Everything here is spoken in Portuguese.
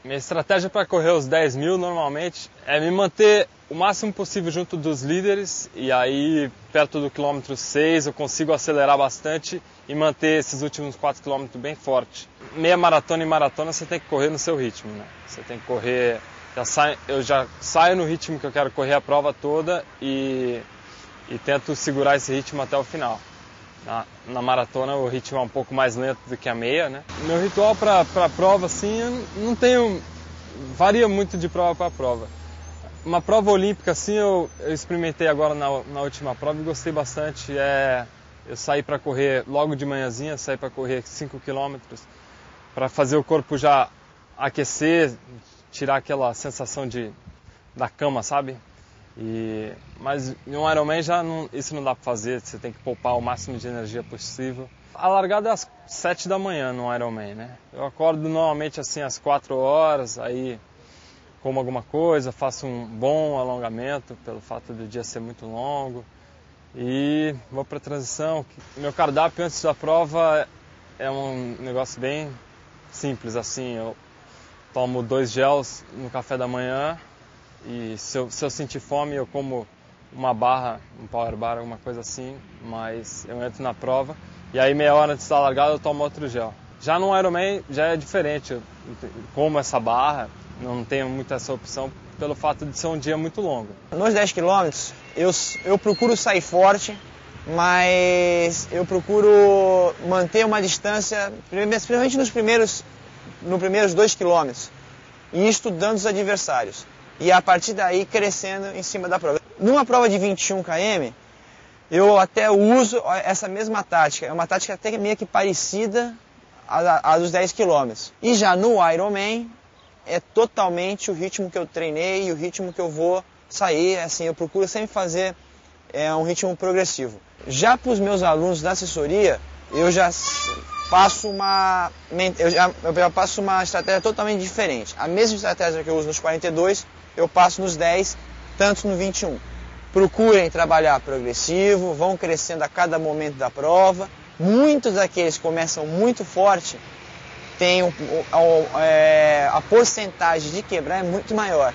Minha estratégia para correr os 10 mil normalmente é me manter o máximo possível junto dos líderes e aí perto do quilômetro 6 eu consigo acelerar bastante e manter esses últimos 4 quilômetros bem forte. Meia maratona e maratona você tem que correr no seu ritmo, né? Você tem que correr, eu já saio no ritmo que eu quero correr a prova toda e tento segurar esse ritmo até o final. Na maratona o ritmo é um pouco mais lento do que a meia, né? Meu ritual para prova assim, não tenho, varia muito de prova para prova. Uma prova olímpica assim eu experimentei agora na última prova e gostei bastante. Eu saí para correr logo de manhãzinha, saí para correr 5 km para fazer o corpo já aquecer, tirar aquela sensação da cama, sabe? Mas no Ironman isso não dá para fazer, você tem que poupar o máximo de energia possível. A largada é às 7 da manhã no Ironman, né? Eu acordo normalmente assim às 4 horas, aí como alguma coisa, faço um bom alongamento pelo fato do dia ser muito longo e vou para a transição. Meu cardápio antes da prova é um negócio bem simples, assim, eu tomo 2 gels no café da manhã e se eu sentir fome eu como uma barra, um power bar, alguma coisa assim, mas eu entro na prova e aí meia hora antes da largada eu tomo outro gel. Já no Ironman já é diferente, eu como essa barra, não tenho muito essa opção pelo fato de ser um dia muito longo. Nos 10 km eu procuro sair forte, mas eu procuro manter uma distância, principalmente nos primeiros 2 km, e estudando os adversários. E a partir daí crescendo em cima da prova. Numa prova de 21 km, eu até uso essa mesma tática. É uma tática até meio que parecida à dos 10 km. E já no Ironman, é totalmente o ritmo que eu treinei e o ritmo que eu vou sair. Assim, eu procuro sempre fazer um ritmo progressivo. Já para os meus alunos da assessoria, eu já passo uma estratégia totalmente diferente. A mesma estratégia que eu uso nos 42, eu passo nos 10, tanto no 21. Procurem trabalhar progressivo, vão crescendo a cada momento da prova. Muitos daqueles que começam muito forte, a porcentagem de quebrar é muito maior.